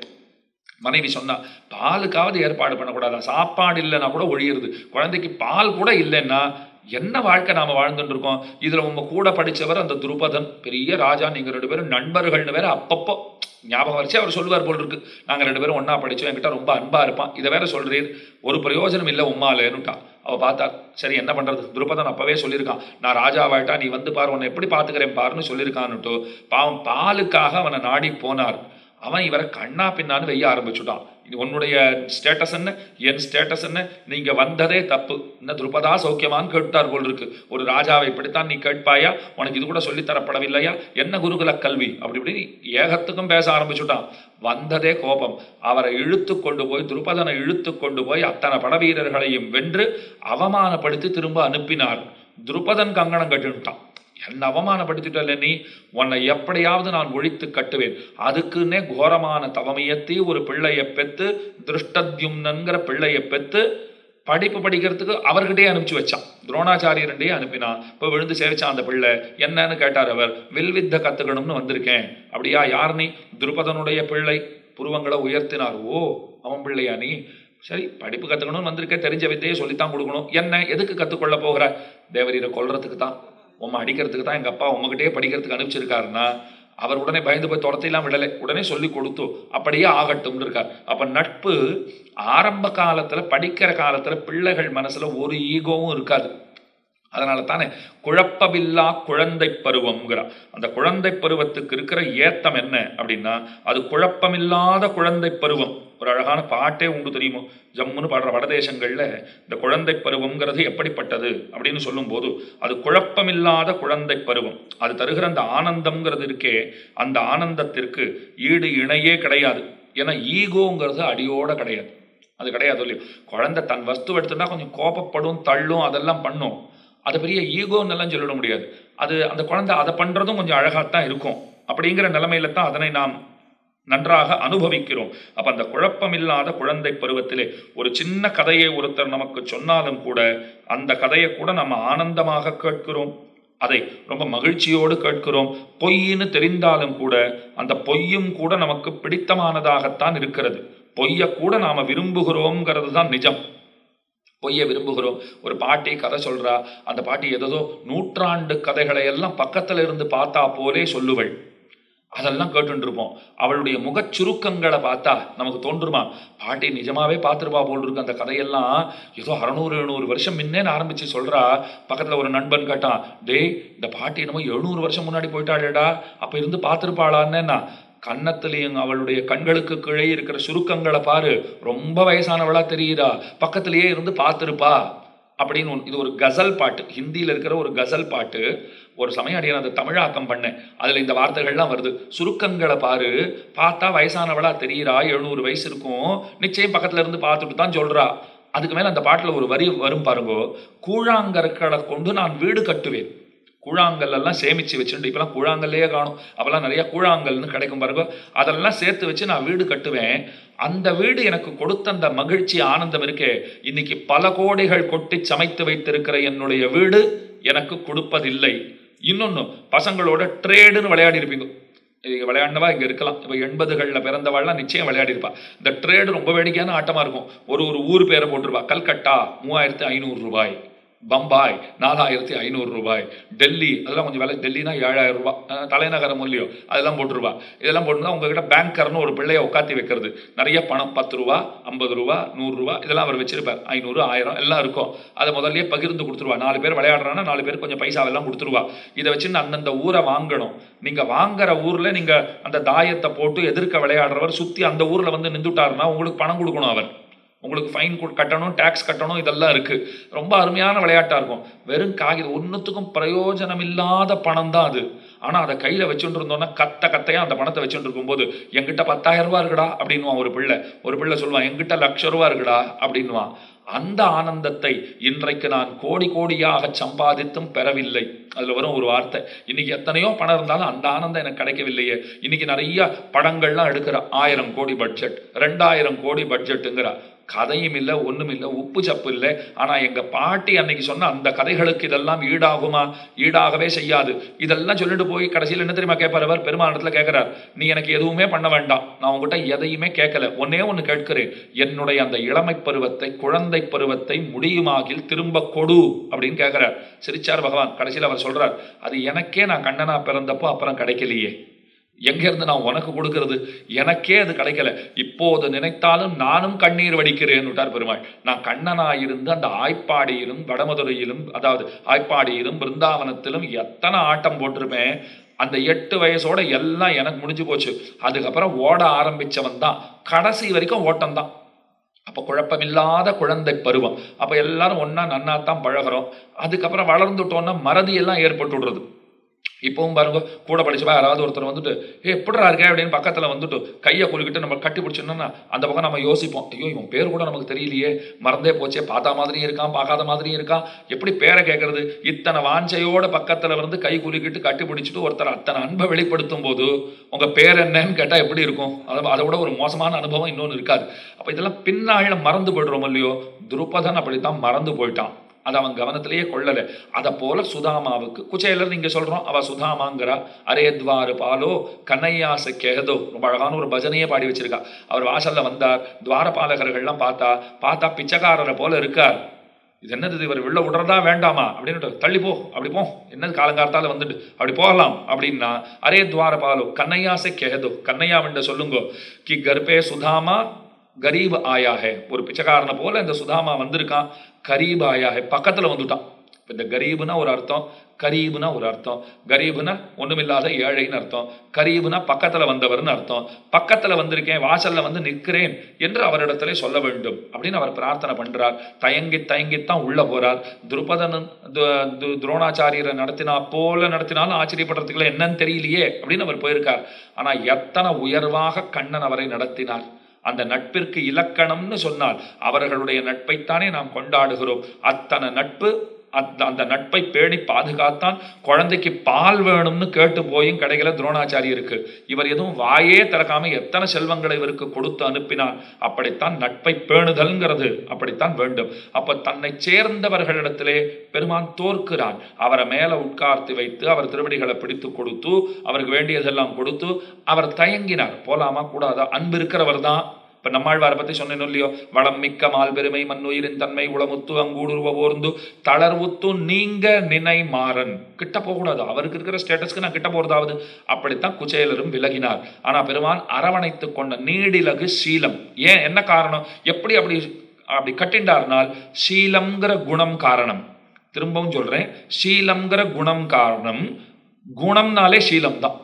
மனைவி சொன்னா, பாலுக்காவது ஏற்பாடு பண்ணக்கூடாதா? சாப்பாடு இல்லைன்னா கூட ஒழியிறது, குழந்தைக்கு பால் கூட இல்லைன்னா என்ன வாழ்க்கை நாம வாழ்ந்துட்டு இருக்கோம்? இதுல உங்க கூட படிச்சவர் அந்த துருபதன், பெரிய ராஜா, நீங்க 2 பேரும் நண்பர்கள்னு வேற அப்பப்போ ஞாபகம் வச்சு அவர் சொல்லுவார் போல் இருக்கு. நாங்க 2 பேரும் ஒன்னா படிச்சோம், என்கிட்ட ரொம்ப அன்பா இருப்பான், இதை வேற சொல்றீர், ஒரு பிரயோஜனம் இல்லை உம்மாலேன்னுட்டான். அவ பார்த்தா, சரி என்ன பண்றது, துருபதன் அப்பவே சொல்லியிருக்கான், நான் ராஜாவாயிட்டா நீ வந்து பாரு, உன்னை எப்படி பாத்துக்கிறேன் பாருன்னு சொல்லியிருக்கான்னுட்டு பாவம் பாலுக்காக அவனை நாடி போனார். அவன் இவரை கண்ணா பின்னான்னு வெய்ய ஆரம்பிச்சுட்டான். இது உன்னுடைய ஸ்டேட்டஸ் என்ன, என் ஸ்டேட்டஸ் என்ன, நீங்க வந்ததே தப்பு, இந்த துருபதா சௌக்கியமான்னு கேட்டார் போல் இருக்கு. ஒரு ராஜாவை இப்படித்தான் நீ கேட்பாயா, உனக்கு இது கூட சொல்லித்தரப்படவில்லையா, என்ன குருகுல கல்வி, அப்படி இப்படி ஏகத்துக்கும் பேச ஆரம்பிச்சுட்டான். வந்ததே கோபம். அவரை இழுத்து கொண்டு போய், துருபதனை இழுத்து கொண்டு போய் அத்தனை படவீரர்களையும் வென்று அவமானப்படுத்தி திரும்ப அனுப்பினார். துருபதன் கங்கணம் கட்டுட்டான். என்ன அவமானப்படுத்திட்டல நீ, உன்னை எப்படியாவது நான் ஒழித்து கட்டுவேன், அதுக்குன்னே கோரமான தவமியத்தி ஒரு பிள்ளையை பெத்து, திருஷ்டத்யும்னங்கிற பிள்ளையை பெத்து படிப்பு படிக்கிறதுக்கு அவர்கிட்டயே அனுப்பிச்சு வச்சான். துரோணாச்சாரியரண்டையே அனுப்பினான். இப்போ விழுந்து சேவிச்சான் அந்த பிள்ளை. என்னன்னு கேட்டார் அவர். வில்வித்த கத்துக்கணும்னு வந்திருக்கேன். அப்படியா, யார் நீ? துருபதனுடைய பிள்ளை. புருவங்களை உயர்த்தினார். ஓ, அவன் பிள்ளையா நீ? சரி, படிப்பு கத்துக்கணும்னு வந்திருக்கேன், தெரிஞ்ச வித்தையை சொல்லித்தான் கொடுக்கணும். என்ன, எதுக்கு கத்துக்கொள்ள போகிற? தேவரீரை கொல்றதுக்கு தான், உம்மை அடிக்கிறதுக்கு தான் எங்க அப்பா உங்ககிட்டயே படிக்கிறதுக்கு அனுப்பிச்சிருக்காருன்னா அவர் உடனே பயந்து போய் துரத்தையெல்லாம் விடலை, உடனே சொல்லி கொடுத்து அப்படியே ஆகட்டும்னு இருக்கார். அப்ப நட்பு ஆரம்ப காலத்துல, படிக்கிற காலத்துல பிள்ளைகள் மனசுல ஒரு ஈகோவும் இருக்காது. அதனால தானே குழப்பமில்லா குழந்தை பருவம்ங்கிறார். அந்த குழந்தை பருவத்துக்கு இருக்கிற ஏத்தம் என்ன அப்படின்னா, அது குழப்பமில்லாத குழந்தை பருவம். ஒரு அழகான பாட்டே உண்டு தெரியுமோ, ஜம்முன்னு பாடுற வடதேசங்கள்ல இந்த குழந்தை பருவம்ங்கிறது எப்படிப்பட்டது அப்படின்னு சொல்லும் போது, அது குழப்பமில்லாத குழந்தை பருவம். அது தருகிற அந்த ஆனந்தம்ங்கிறது இருக்கே, அந்த ஆனந்தத்திற்கு ஈடு இணையே கிடையாது. ஏன்னா ஈகோங்கிறது அடியோட கிடையாது, அது கிடையாது இல்லையோ. குழந்தை தன் வஸ்து எடுத்துட்டா கொஞ்சம் கோபப்படும், தள்ளும், அதெல்லாம் பண்ணும். அது பெரிய ஈகோன்னு எல்லாம் சொல்லிட முடியாது. அது அந்த குழந்தை அதை பண்றதும் கொஞ்சம் அழகாத்தான் இருக்கும். அப்படிங்கிற நிலைமையில தான் அதனை நாம் நன்றாக அனுபவிக்கிறோம். அப்ப அந்த குழப்பமில்லாத குழந்தை பருவத்திலே ஒரு சின்ன கதையை ஒருத்தர் நமக்கு சொன்னாலும் கூட அந்த கதையை கூட நம்ம ஆனந்தமாக கேட்கிறோம், அதை ரொம்ப மகிழ்ச்சியோடு கேட்கிறோம். பொய்ன்னு தெரிந்தாலும் கூட அந்த பொய்யும் கூட நமக்கு பிடித்தமானதாகத்தான் இருக்கிறது. பொய்யை கூட நாம விரும்புகிறோம்ங்கிறது தான் நிஜம். பொய்யை விரும்புகிறோம். ஒரு பாட்டி கதை சொல்றா, அந்த பாட்டி ஏதோ 100 கதைகளை எல்லாம் பக்கத்துல இருந்து பார்த்தா போலே சொல்லுவள். அதெல்லாம் கேட்டு இருப்போம். அவளுடைய முகச் சுருக்கங்களை பார்த்தா நமக்கு தோன்றுமா, பாட்டி நிஜமாவே பார்த்துருப்பா போல் இருக்கு. அந்த கதையெல்லாம் ஏதோ 600-700 வருஷம் முன்னே ஆரம்பிச்சு சொல்றா. பக்கத்துல ஒரு நண்பன் கேட்டான், டேய் இந்த பாட்டி என்னமோ 700 வருஷம் முன்னாடி போயிட்டாளேடா, அப்ப இருந்து பார்த்துருப்பாளான்னு. கன்னத்திலையும் அவளுடைய கண்களுக்கு கீழே இருக்கிற சுருக்கங்களை பாரு, ரொம்ப வயசானவளா தெரியுதா, பக்கத்திலேயே இருந்து பார்த்துருப்பா அப்படின்னு. இது ஒரு கசல் பாட்டு, ஹிந்தியில் இருக்கிற ஒரு கசல் பாட்டு. ஒரு சமயம் அடியான அதை தமிழாக்கம் பண்ணேன். அதுல இந்த வார்த்தைகள்லாம் வருது. சுருக்கங்களை பாரு, பார்த்தா வயசானவளா தெரியுறா, 700 வயசு இருக்கும், நிச்சயம் பக்கத்துல இருந்து பார்த்துட்டு தான் சொல்றா. அதுக்கு மேல அந்த பாட்டுல ஒரு வரி வரும் பாருங்கோ, கூழாங்கற்களை கொண்டு நான் வீடு கட்டுவேன். கூழாங்கல் எல்லாம் சேமிச்சு வச்சுட்டு, இப்பெல்லாம் கூழாங்கல்லையே காணும், அப்பெல்லாம் நிறைய கூழாங்கல்னு கிடைக்கும் பாருங்க, அதெல்லாம் சேர்த்து வச்சு நான் வீடு கட்டுவேன். அந்த வீடு எனக்கு கொடுத்த அந்த மகிழ்ச்சி ஆனந்தம் இருக்கே, இன்னைக்கு பல கோடிகள் கொட்டி சமைத்து வைத்திருக்கிற என்னுடைய வீடு எனக்கு கொடுப்பதில்லை. இன்னொன்னு, பசங்களோட ட்ரேடுன்னு விளையாடி இருப்பீங்க. விளையாண்டவா இங்க இருக்கலாம். இப்ப 80களில் பிறந்தவாள்லாம் நிச்சயம் விளையாடி இருப்பா. இந்த ட்ரேடு ரொம்ப வேடிக்கையான ஆட்டமா இருக்கும். ஒரு ஊர் பேரை போட்டிருப்பா. கல்கட்டா 3500 ரூபாய், பம்பாய் 4500 ரூபாய், டெல்லி அதெல்லாம் கொஞ்சம் விலை, டெல்லினா 7000 ரூபாய், தலைநகரம் இல்லையோ அதெல்லாம் போட்டுருவா. இதெல்லாம் போட்டுருந்தா உங்ககிட்ட பேங்கர்னு ஒரு பிள்ளைய உட்காத்தி வைக்கிறது. நிறைய பணம், 10 ரூபா, 50 ரூபா, 100 ரூபா இதெல்லாம் அவர் வச்சிருப்பார். 500, 1000 எல்லாம் இருக்கும். அதை முதல்லயே பகிர்ந்து கொடுத்துருவா. 4 பேர் விளையாடுறான்னா 4 பேர் கொஞ்சம் பைசாவெல்லாம் கொடுத்துருவா. இதை வச்சு அந்தந்த ஊரை வாங்கணும். நீங்க வாங்குற ஊர்ல நீங்க அந்த தாயத்தை போட்டு எதிர்க்க விளையாடுறவர் சுத்தி அந்த ஊர்ல வந்து நின்றுட்டாருன்னா உங்களுக்கு பணம் கொடுக்கணும். அவர் உங்களுக்கு ஃபைன் கட்டணும், டேக்ஸ் கட்டணும், இதெல்லாம் இருக்கு. ரொம்ப அருமையான விளையாட்டா இருக்கும். வெறும் காகிதம், ஒன்னுத்துக்கும் பிரயோஜனம் இல்லாத பணம் தான் அது. ஆனா அதை கையில வச்சுட்டு இருந்தோம்னா கத்தையா அந்த பணத்தை வச்சுட்டு இருக்கும் போது, எங்கிட்ட 10,000 ரூபா இருக்குடா அப்படின்னுவான் ஒரு பிள்ளை சொல்லுவான், எங்கிட்ட 1,00,000 ரூபா இருக்குடா அப்படின்னுவான். அந்த ஆனந்தத்தை இன்றைக்கு நான் கோடி கோடியாக சம்பாதித்தும் பெறவில்லை. அதுல வரும் ஒரு வார்த்தை, இன்னைக்கு எத்தனையோ பணம் இருந்தாலும் அந்த ஆனந்தம் எனக்கு கிடைக்கவில்லையே. இன்னைக்கு நிறைய படங்கள்லாம் எடுக்கிற 1000 கோடி பட்ஜெட், 2000 கோடி பட்ஜெட்டுங்கிற. கதையும் இல்லை, ஒன்றும் இல்லை, உப்பு சப்பு இல்லை. ஆனால் எங்கள் பாட்டி அன்னைக்கு சொன்ன அந்த கதைகளுக்கு இதெல்லாம் ஈடாகுமா? ஈடாகவே செய்யாது. இதெல்லாம் சொல்லிட்டு போய் கடைசியில் என்ன தெரியுமா கேட்பார் அவர்? பெருமானிடத்தில் கேட்குறார், நீ எனக்கு எதுவுமே பண்ண வேண்டாம், நான் உங்ககிட்ட எதையுமே கேட்கல, ஒன்னே ஒன்று கேட்கிறேன், என்னுடைய அந்த இளமை பருவத்தை, குழந்தை பருவத்தை முடியுமாகில் திரும்ப கொடு அப்படின்னு கேட்குறார். சிரிச்சார் பகவான். கடைசியில் அவர் சொல்றார், அது எனக்கே நான் கண்ணனா பிறந்தப்போ அப்புறம் கிடைக்கலையே, எங்கேருந்து நான் உனக்கு கொடுக்கறது? எனக்கே அது கிடைக்கல, இப்போது நினைத்தாலும் நானும் கண்ணீர் வடிக்கிறேன்னு விட்டார் பெருமாள். நான் கண்ணனாயிருந்து அந்த ஆய்ப்பாடியிலும் வடமதுரையிலும், அதாவது ஆய்ப்பாடியிலும் பிருந்தாவனத்திலும் எத்தனை ஆட்டம் போட்டிருப்பேன். அந்த 8 வயசோட எல்லாம் எனக்கு முடிஞ்சு போச்சு. அதுக்கப்புறம் ஓட ஆரம்பிச்சவன் தான், கடைசி வரைக்கும் ஓட்டம் தான். அப்போ குழப்பமில்லாத குழந்தை பருவம். அப்போ எல்லாரும் ஒன்னா நன்னாத்தான் பழகிறோம். அதுக்கப்புறம் வளர்ந்துட்டோன்னா மறதியெல்லாம் ஏற்பட்டு விடுறது. இப்பவும் பாருங்க, கூட படிச்சவா யாராவது ஒருத்தர் வந்துட்டு எப்படிரா இருக்கே அப்படின்னு பக்கத்தில் வந்துட்டு கையை குலுக்கிட்டு நம்ம கட்டி பிடிச்சோன்னா அந்த பக்கம் நம்ம யோசிப்போம், ஐயோ இவன் பேர் கூட நமக்கு தெரியலையே, மறந்தே போச்சே, பார்த்தா மாதிரியும் இருக்கான், பார்க்காத மாதிரியும் இருக்கான், எப்படி பேரை கேட்கறது? இத்தனை வாஞ்சையோட பக்கத்தில் வந்து கை குலுக்கிட்டு கட்டி பிடிச்சிட்டு ஒருத்தர் அத்தனை அன்பை வெளிப்படுத்தும் போது உங்கள் பேர் என்னன்னு கேட்டால் எப்படி இருக்கும்? அதை விட ஒரு மோசமான அனுபவம் இன்னொன்று இருக்காது. அப்போ இதெல்லாம் பின்னால மறந்து போய்டுறோம் இல்லையோ? துருபதன் அப்படித்தான் மறந்து போயிட்டான், அதை அவன் கவனத்திலேயே கொள்ளலை. அதை போல சுதாமாவுக்கு குச்சேலர் நீங்க சொல்றோம், அவ சுதாமாங்கிறா. அரேத்வாரு பாலோ கண்ணையாசு கேதோ, ரொம்ப அழகான ஒரு பஜனையே பாடி வச்சிருக்கா. அவர் வாசல்ல வந்தார், துவாரபாலகர்கள்லாம் பார்த்தா பிச்சைக்காரரை போல இருக்கார். இது என்னது, இவர் உள்ள விடுறதா வேண்டாமா அப்படின்னு, தள்ளிப்போ, அப்படி போ, என்னது காலங்காலத்தால வந்துட்டு அப்படி போகலாம் அப்படின்னா, அரே துவாரபாலோ கண்ணையாசை கேதோ, கண்ணையாவிண்ட சொல்லுங்கோ கி கர்ப்பே சுதாமா கரீப் ஆயா ஹே, ஒரு பிச்சைக்காரனை போல இந்த சுதாமா வந்திருக்கான், கரீப் ஆயா ஹே, பக்கத்துல வந்துட்டான். இந்த கரீபுனா ஒரு அர்த்தம், கரீபுனா ஒரு அர்த்தம். கரீபுனா ஒண்ணுமில்லாத ஏழைன்னு அர்த்தம், கரீபுனா பக்கத்துல வந்தவர்னு அர்த்தம். பக்கத்துல வந்திருக்கேன், வாசல்ல வந்து நிற்கிறேன் என்று அவரிடத்திலே சொல்ல வேண்டும் அப்படின்னு அவர் பிரார்த்தனை பண்றார். தயங்கித்தான் உள்ள போறார். துருபதன் துரோணாச்சாரியரை நடத்தினா போல நடத்தினாலும் ஆச்சரியப்படுறதுக்குள்ள என்னன்னு தெரியலையே அப்படின்னு அவர் போயிருக்கார். ஆனா எத்தனை உயர்வாக கண்ணன் அவரை நடத்தினார். அந்த நட்பிற்கு இலக்கணம்னு சொன்னால் அவர்களுடைய நட்பைத்தானே நாம் கொண்டாடுகிறோம். அத்தனை நட்பு, அந்த நட்பை பேணி பாதுகாத்தான். குழந்தைக்கு பால் வேணும்னு கேட்டு போயும் கிடைக்கல துரோணாச்சாரியருக்கு. இவர் எதுவும் வாயே திறக்காம எத்தனை செல்வங்களை இவருக்கு கொடுத்து அனுப்பினார். அப்படித்தான் நட்பை பேணுதல்ங்கிறது அப்படித்தான் வேண்டும். அப்ப தன்னை சேர்ந்தவர்களிடத்திலே பெருமான் தோற்கிறான். அவரை மேல உட்கார்த்தி வைத்து அவர் திருவடிகளை பிடித்து கொடுத்து அவருக்கு வேண்டியதெல்லாம் கொடுத்து அவர் தயங்கினார். போலாமா கூடாதா? அன்பு இருக்கிறவர் தான். இப்ப நம்மாழ்வாரை பத்தி சொன்னேன் இல்லையோ, வளம் மிக்க மால் பெருமை மண்ணுயிரின் தன்மை உளமுத்து அங்கூடுருவ ஓர்ந்து தளர்வுத்து நீங்க நினை மாறன். கிட்ட போகக்கூடாது, அவருக்கு இருக்கிற ஸ்டேட்டஸ்க்கு நான் கிட்ட போறதாவது. அப்படித்தான் குச்சேலரும் விலகினார். ஆனா பெருமான் அரவணைத்து கொண்ட நீடிலகு சீலம். ஏன், என்ன காரணம்? எப்படி அப்படி கட்டிண்டார்னால் சீலம்ங்கிற குணம் காரணம். திரும்பவும் சொல்றேன், சீலம்ங்கிற குணம் காரணம். குணம்னாலே சீலம் தான்.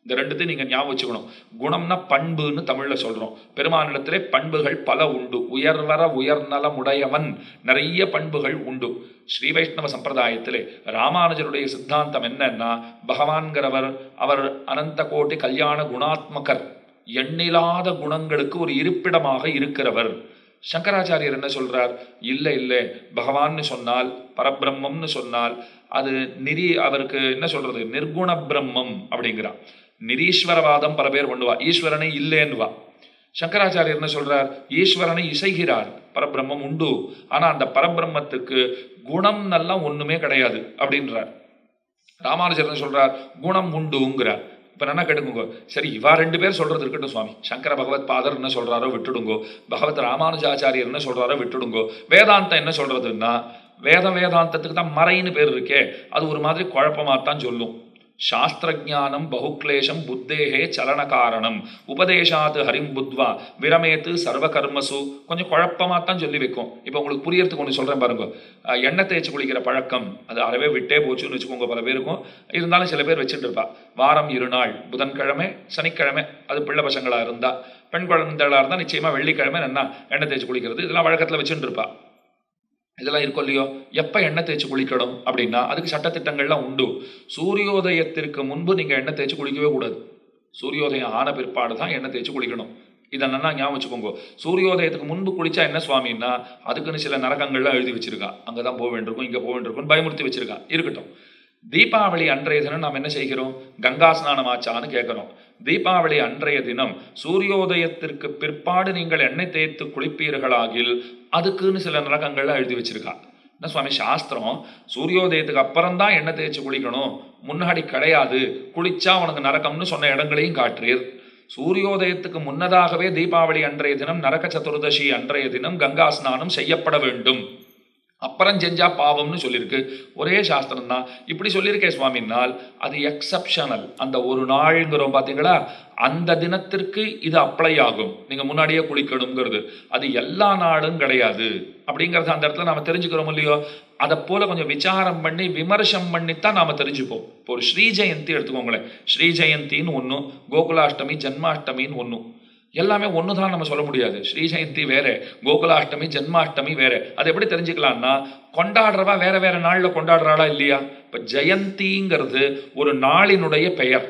இந்த ரெண்டுத்தையும் நீங்க ஞாபகம் வச்சுக்கணும். குணம்னா பண்புன்னு தமிழ்ல சொல்றோம். பெருமானிடத்திலே பண்புகள் பல உண்டு. உயர்வர உயர்நலமுடையவன், நிறைய பண்புகள் உண்டு. ஸ்ரீ வைஷ்ணவ சம்பிரதாயத்திலே ராமானுஜருடைய சித்தாந்தம் என்னன்னா, பகவான்கிறவர் அவர் அனந்த கோட்டி கல்யாண குணாத்மகர், எண்ணிலாத குணங்களுக்கு ஒரு இருப்பிடமாக இருக்கிறவர். சங்கராச்சாரியர் என்ன சொல்றார்? இல்லை பகவான்னு சொன்னால், பரபிரம்மம்னு சொன்னால் அது அவருக்கு என்ன சொல்றது, நிர்குண பிரம்மம் அப்படிங்கிறார். நிரீஸ்வரவாதம் பல பேர் பண்ணுவா, ஈஸ்வரனை இல்லைன்னுவா. சங்கராச்சாரியர் என்ன சொல்றார்? ஈஸ்வரனை இசைகிறார், பரபிரம்மம் உண்டு, ஆனா அந்த பரபிரம்மத்துக்கு குணம் எல்லாம் ஒண்ணுமே கிடையாது அப்படின்றார். ராமானுஜர் என்ன சொல்றார்? குணம் உண்டுங்கிறார். இப்ப என்ன கேட்டுக்கோங்க, சரி இவா 2 பேர் சொல்றது இருக்கட்டும் சுவாமி, சங்கர பகவத் பாதர் என்ன சொல்றாரோ விட்டுடுங்கோ, பகவத் ராமானுஜாச்சாரியர் என்ன சொல்றாரோ விட்டுடுங்கோ. வேதாந்தம் என்ன சொல்றதுன்னா, வேதாந்தத்துக்கு தான் மறைன்னு பேர் இருக்கே, அது ஒரு மாதிரி குழப்பமாத்தான் சொல்லும். சாஸ்திரஜானம் பகுக்லேஷம் புத்தேகே சலன காரணம் உபதேசாத்து ஹரிம் புத்வா விரமேத்து சர்வ கர்மசு, கொஞ்சம் குழப்பமாத்தான் சொல்லி வைக்கும். இப்போ உங்களுக்கு புரியறதுக்கு ஒன்று சொல்றேன் பாருங்க. எண்ணெய் தேய்ச்சி குளிக்கிற பழக்கம் அது அறவே விட்டே போச்சுன்னு வச்சுக்கோங்க. பல பேருக்கும் இருந்தாலும் சில பேர் வச்சுட்டு இருப்பா. வாரம் 2 நாள், புதன்கிழமை சனிக்கிழமை, அது பிள்ளை பசங்களா இருந்தா, பெண் குழந்தைகளா இருந்தா நிச்சயமா வெள்ளிக்கிழமை என்ன எண்ணெய் தேய்ச்சி குளிக்கிறது, இதெல்லாம் வழக்கத்துல வச்சுட்டு இருப்பா. இதெல்லாம் இருக்கும் இல்லையோ. எப்போ எண்ணெய் தேய்ச்சி குளிக்கணும் அப்படின்னா அதுக்கு சட்டத்திட்டங்கள்லாம் உண்டு. சூரியோதயத்திற்கு முன்பு நீங்கள் எண்ணெய் தேய்ச்சி குளிக்கவே கூடாது. சூரியோதயம் ஆன பிற்பாடு தான் எண்ணெய் தேய்ச்சி குளிக்கணும். இதை நல்லா ஞாபகம் வச்சுக்கோங்க. சூரியோதயத்துக்கு முன்பு குளிச்சா என்ன சுவாமின்னா, அதுக்குன்னு சில நரகங்கள்லாம் எழுதி வச்சிருக்கா, அங்கே தான் போக வேண்டியிருக்கும், இங்கே போக வேண்டியிருக்கும் பயமுறுத்தி வச்சிருக்கா. இருக்கட்டும், தீபாவளி அன்றைய தினம் நாம் என்ன செய்கிறோம்? கங்கா ஸ்நானம் ஆச்சான்னு கேட்கிறோம். தீபாவளி அன்றைய தினம் சூரியோதயத்திற்கு பிற்பாடு நீங்கள் எண்ணெய் தேய்த்து குளிப்பீர்களாகில் அதுக்குன்னு சில நரகங்கள்லாம் எழுதி வச்சிருக்கா. என்ன சுவாமி சாஸ்திரம் சூரியோதயத்துக்கு அப்புறம் தான் எண்ணெய் தேய்ச்சி குளிக்கணும், முன்னாடி கிடையாது, குளிச்சா உனக்கு நரகம்னு சொன்ன இடங்களையும் காட்டுறீர். சூரியோதயத்துக்கு முன்னதாகவே தீபாவளி அன்றைய தினம் நரக சதுர்தசி அன்றைய தினம் கங்கா ஸ்நானம் செய்யப்பட வேண்டும், அப்புறம் செஞ்சா பாவம்னு சொல்லியிருக்கு. ஒரே சாஸ்திரம் தான். இப்படி சொல்லியிருக்கே சுவாமினால் அது எக்ஸப்ஷனல். அந்த ஒரு நாள்ங்கிறோம் பார்த்தீங்களா, அந்த தினத்திற்கு இது அப்ளை ஆகும். நீங்கள் முன்னாடியே குளிக்கணுங்கிறது அது எல்லா நாளும் கிடையாது அப்படிங்கிறத அந்த இடத்துல நாம் தெரிஞ்சுக்கிறோம் இல்லையோ. அதை போல கொஞ்சம் விசாரம் பண்ணி விமர்சனம் பண்ணித்தான் நாம் தெரிஞ்சுப்போம். இப்போ ஒரு ஸ்ரீ ஜெயந்தி எடுத்துக்கோங்களேன். ஸ்ரீ ஜெயந்தின்னு ஒன்று, கோகுலாஷ்டமி ஜன்மாஷ்டமின்னு ஒன்று. எல்லாமே ஒன்று தான் நம்ம சொல்ல முடியாது. ஸ்ரீ ஜெயந்தி வேற, கோகுலாஷ்டமி ஜன்மாஷ்டமி வேற. அது எப்படி தெரிஞ்சுக்கலாம்னா, கொண்டாடுறவா வேற வேற நாளில் கொண்டாடுறாளா இல்லையா. இப்போ ஜெயந்திங்கிறது ஒரு நாளினுடைய பெயர்.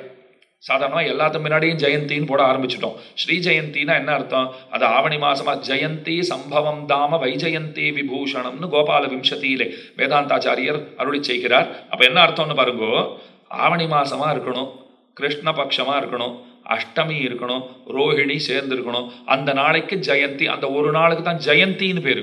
சாதாரணமாக எல்லாத்துக்கு முன்னாடியும் ஜெயந்தின்னு போட ஆரம்பிச்சிட்டோம். ஸ்ரீ ஜெயந்தின்னா என்ன அர்த்தம்? அது ஆவணி மாசமா ஜெயந்தி சம்பவம் தாம வைஜெயந்தி விபூஷணம்னு கோபால விம்சதியிலே வேதாந்தாச்சாரியர் அருளி செய்கிறார். அப்போ என்ன அர்த்தம்னு பாருங்கோ, ஆவணி மாசமா இருக்கணும், கிருஷ்ண பட்சமா இருக்கணும், அஷ்டமி இருக்கணும், ரோஹிணி சேர்ந்து இருக்கணும். அந்த நாளைக்கு ஜெயந்தி, அந்த ஒரு நாளுக்கு தான் ஜெயந்தின்னு பேரு.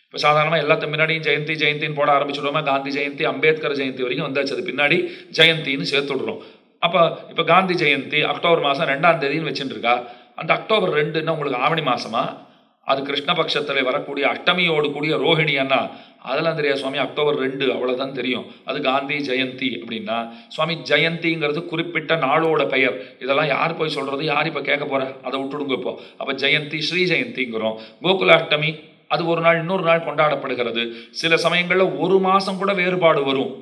இப்போ சாதாரணமாக எல்லாத்துக்கு முன்னாடியும் ஜெயந்தி ஜெயந்தின்னு போட ஆரம்பிச்சுடுவோமா. காந்தி ஜெயந்தி அம்பேத்கர் ஜெயந்தி வரைக்கும் வந்தாச்சு, அது பின்னாடி ஜெயந்தின்னு சேர்த்துடுறோம். அப்போ இப்போ காந்தி ஜெயந்தி அக்டோபர் மாதம் 2ஆம் தேதின்னு வச்சுட்டு இருக்கா. அந்த அக்டோபர் 2ன்னா உங்களுக்கு ஆவணி மாசமா? அது கிருஷ்ணபக்ஷத்தில் வரக்கூடிய அஷ்டமியோடு கூடிய ரோஹிணியன்னா அதெல்லாம் தெரியாது சுவாமி. அக்டோபர் 2 அவ்வளோதான் தெரியும். அது காந்தி ஜெயந்தி அப்படின்னா சுவாமி ஜெயந்திங்கிறது குறிப்பிட்ட நாளோட பெயர். இதெல்லாம் யார் போய் சொல்கிறது, யார் இப்போ கேட்க போகிற, அதை விட்டுடுங்க இப்போ. அப்போ ஜெயந்தி ஸ்ரீ ஜெயந்திங்கிறோம். கோகுலாஷ்டமி அது ஒரு நாள் இன்னொரு நாள் கொண்டாடப்படுகிறது. சில சமயங்களில் ஒரு மாதம் கூட வேறுபாடு வரும்.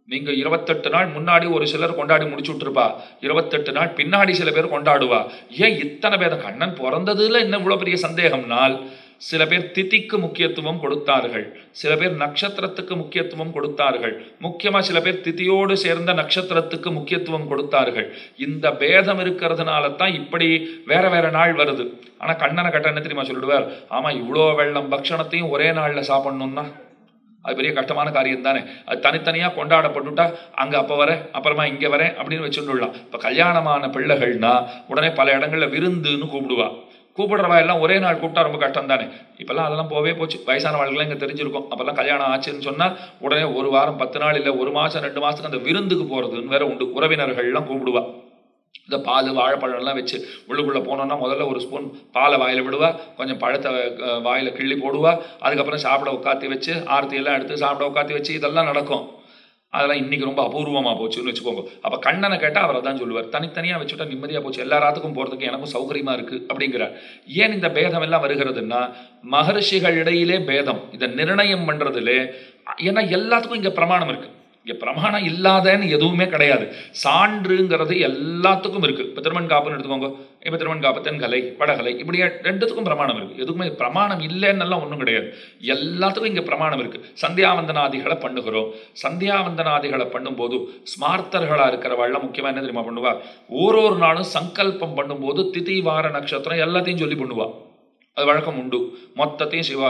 நீங்கள் 28 நாள் முன்னாடி ஒரு சிலர் கொண்டாடி முடிச்சு விட்டுருப்பா, 28 நாள் பின்னாடி சில பேர் கொண்டாடுவா. ஏன் இத்தனை பேர்? கண்ணன் பிறந்ததுல என்ன இவ்வளோ பெரிய சந்தேகம்னால், சில பேர் திதிக்கு முக்கியத்துவம் கொடுத்தார்கள், சில பேர் நட்சத்திரத்துக்கு முக்கியத்துவம் கொடுத்தார்கள், முக்கியமாக சில பேர் திதியோடு சேர்ந்த நட்சத்திரத்துக்கு முக்கியத்துவம் கொடுத்தார்கள். இந்த பேதம் இருக்கிறதுனால தான் இப்படி வேற வேற நாள் வருது. ஆனால் கண்ணனை கட்ட என்ன தெரியுமா சொல்லிடுவார்? ஆமாம், இவ்வளோ வெள்ளம் பக்ஷணத்தையும் ஒரே நாளில் சாப்பிடணும்னா அது பெரிய கஷ்டமான காரியம் தானே. அது தனித்தனியாக கொண்டாடப்பட்டுட்டா அங்கே அப்போ வரேன் அப்புறமா இங்கே வரேன் அப்படின்னு வச்சுடலாம். இப்போ கல்யாணமான பிள்ளைகள்னா உடனே பல இடங்களில் விருந்துன்னு கூப்பிடுவா. கூப்பிடுறவா எல்லாம் ஒரே நாள் கூப்பிட்டா ரொம்ப கஷ்டம் தானே. இப்போல்லாம் அதெல்லாம் போவே போச்சு. வயசான வாழ்க்கைலாம் இங்கே தெரிஞ்சிருக்கும். அப்போல்லாம் கல்யாணம் ஆச்சுன்னு சொன்னால் உடனே ஒரு வாரம் 10 நாள் இல்லை ஒரு மாதம் 2 மாதத்துக்கு அந்த விருந்துக்கு போகிறதுன்னு வேற உண்டு. உறவினர்கள்லாம் கூப்பிடுவா. இந்த பால் வாழைப்பழம்லாம் வச்சு உள்ளுக்குள்ளே போனோன்னா முதல்ல ஒரு ஸ்பூன் பாலை வாயில் விடுவா, கொஞ்சம் பழத்தை வாயில் கிள்ளி போடுவா, அதுக்கப்புறம் சாப்பிட உட்காத்தி வச்சு ஆரத்தியெல்லாம் எடுத்து சாப்பிட உட்காத்தி வச்சு இதெல்லாம் நடக்கும். அதெல்லாம் இன்றைக்கி ரொம்ப அபூர்வமாக போச்சுன்னு வச்சுக்கோங்க. அப்போ கண்ணனை கேட்டால் அவரை தான் சொல்லுவார். தனித்தனியாக வச்சுட்டா நிம்மதியாக போச்சு, எல்லா ராத்துக்கும் போகிறதுக்கு எனக்கும் சௌகரியமாக இருக்குது அப்படிங்கிறார். ஏன் இந்த பேதம் எல்லாம் வருகிறதுன்னா, மகர்ஷிகள் இடையிலே பேதம் இதை நிர்ணயம் பண்ணுறதுலே. ஏன்னா எல்லாத்துக்கும் இங்கே பிரமாணம் இருக்குது. இங்கே பிரமாணம் இல்லாதன்னு எதுவுமே கிடையாது. சான்றுங்கிறது எல்லாத்துக்கும் இருக்குது. இப்போ திருமண் காப்புன்னு எடுத்துக்கோங்க. இப்போ திருமண் காப்பு தென்கலை வடகலை இப்படியே ரெண்டுத்துக்கும் பிரமாணம் இருக்குது. எதுக்குமே பிரமாணம் இல்லைன்னெல்லாம் ஒன்றும் கிடையாது. எல்லாத்துக்கும் இங்கே பிரமாணம் இருக்குது. சந்தியாவந்தனாதிகளை பண்ணுகிறோம். சந்தியாவந்தனாதிகளை பண்ணும்போது ஸ்மார்த்தர்களாக இருக்கிறவாள்லாம் முக்கியமாக என்ன தெரியுமா பண்ணுவா? ஒரு நாளும் சங்கல்பம் பண்ணும்போது திதி வார நட்சத்திரம் எல்லாத்தையும் சொல்லி பண்ணுவா. அது வழக்கம் உண்டு. மொத்தத்தையும் சிவா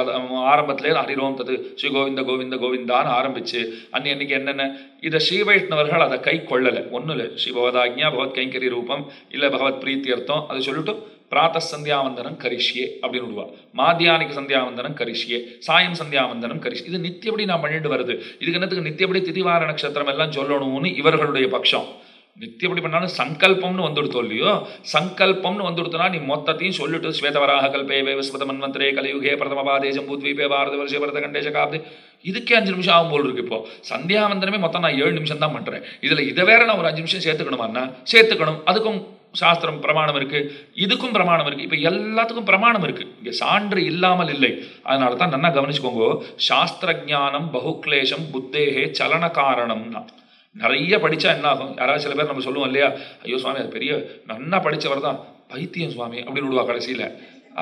ஆரம்பத்திலே ஹரிரோம் தது ஸ்ரீ கோவிந்த கோவிந்த கோவிந்தான்னு ஆரம்பிச்சு அன்னைக்கு என்னென்ன இதை ஸ்ரீ வைஷ்ணவர்கள் அதை கை கொள்ளலை. ஒன்றும் இல்லை, ஸ்ரீ பகவதாக்ஞா பகவத் கைங்கரி ரூபம் இல்லை பகவத் பிரீத்தியர்த்தம் அதை சொல்லிட்டு பிராத்த சந்தியாவந்தனம் கரிஷ்யே அப்படின்னு விடுவா. மாத்தியானிக்கு சந்தியாவந்தனம் கரிஷ்யே, சாயம் சந்தியாவந்தனம் கரிஷ். இது நித்தியப்படி நான் பண்ணிட்டு வருது. இதுக்கு என்னத்துக்கு நித்தியப்படி திதிவார நட்சத்திரம் எல்லாம் சொல்லணும்னு இவர்களுடைய பட்சம். நித்தியப்படி பண்ணாலும் சங்கல்பம்னு வந்துடுத்தோ இல்லையோ, சங்கல்பம்னு வந்துடுத்தனா நீ மொத்தத்தையும் சொல்லிட்டு ஸ்வேதவராக கல்பேவே விஸ்வத மன்வந்தரே கலியுகே பிரதமபாதே ஜம்பூத்வீபே பாரத வருஷ பரத கண்டேஷ காப்தே. இதுக்கே 5 நிமிஷம் ஆகும் போல் இருக்கு. இப்போ சந்தியாவந்தனமே மொத்தம் நான் 7 நிமிஷம் தான் பண்ணுறேன். இதில் இதை வேற நான் ஒரு 5 நிமிஷம் சேர்த்துக்கணுமாண்ணா? சேர்த்துக்கணும். அதுக்கும் சாஸ்திரம் பிரமாணம் இருக்குது, இதுக்கும் பிரமாணம் இருக்குது. இப்போ எல்லாத்துக்கும் பிரமாணம் இருக்குது. இங்கே சான்று இல்லாமல் இல்லை. அதனால தான் நல்லா கவனிச்சுக்கோங்க. சாஸ்திர ஜானம் பகுக்லேஷம் புத்தேகே சலன காரணம்னா. நிறைய படித்தா என்ன ஆகும்? யாராவது சில பேர் நம்ம சொல்லுவோம் இல்லையா, ஐயோ சுவாமி அது பெரிய நன்னா படித்தவர் தான், பைத்தியம் சுவாமி அப்படின்னு விடுவா கடைசியில்.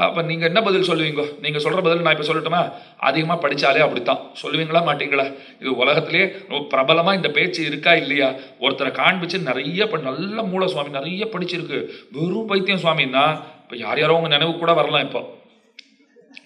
அப்போ நீங்கள் என்ன பதில் சொல்லுவீங்க? நீங்கள் சொல்கிற பதில் நான் இப்போ சொல்லட்டுமா? அதிகமாக படித்தாலே அப்படித்தான் சொல்லுவீங்களா மாட்டீங்களா? இது உலகத்திலே பிரபலமாக இந்த பேச்சு இருக்கா இல்லையா? ஒருத்தரை காண்பிச்சு நிறைய நல்ல மூளை சுவாமி நிறைய படிச்சிருக்கு, வெறும் பைத்தியம் சுவாமின்னா இப்போ யார் யாரோ உங்கள் நினைவு கூட வரலாம். இப்போ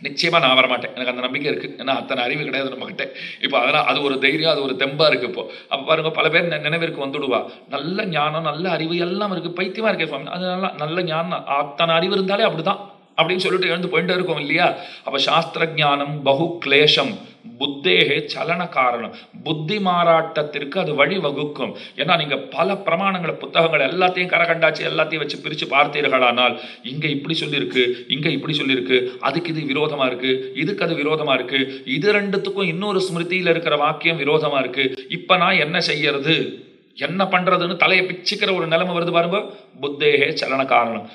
நிச்சயமா நான் வரமாட்டேன். எனக்கு அந்த நம்பிக்கை இருக்கு. ஏன்னா அத்தனை அறிவு கிடையாது நம்மகிட்ட. இப்போ அதெல்லாம் அது ஒரு தைரியம், அது ஒரு தெம்பா இருக்கு இப்போ. அப்ப பாருங்க பல பேர் நினைவிற்கு வந்துடுவா. நல்ல ஞானம், நல்ல அறிவு எல்லாம் இருக்கு. பைத்தியமா இருக்கே சுவாமி. அதனால நல்ல ஞானம் அத்தனை அறிவு இருந்தாலே அப்படிதான் அப்படின்னு சொல்லிட்டு எழுந்து போயிட்டே இருக்கோம் இல்லையா? அப்ப சாஸ்திர ஞானம் பகு கிளேஷம் புத்தேகே சலன காரணம். புத்தி மாறாட்டத்திற்கு அது வழி வகுக்கும். ஏன்னா நீங்க பல பிரமாணங்களை புத்தகங்கள் எல்லாத்தையும் கரகண்டாச்சு எல்லாத்தையும் வச்சு பிரிச்சு பார்த்தீர்களானால் இங்க இப்படி சொல்லியிருக்கு, இங்க இப்படி சொல்லியிருக்கு, அதுக்கு இது விரோதமா இருக்கு, இதுக்கு அது விரோதமா இருக்கு, இது ரெண்டுத்துக்கும் இன்னொரு ஸ்மிருதியில இருக்கிற வாக்கியம் விரோதமா இருக்கு. இப்ப நான் என்ன செய்யறது, என்ன பண்றதுன்னு தலையை பிச்சுக்கிற ஒரு நிலைமை வருது பாருங்க. புத்தேகே சலன காரணம்.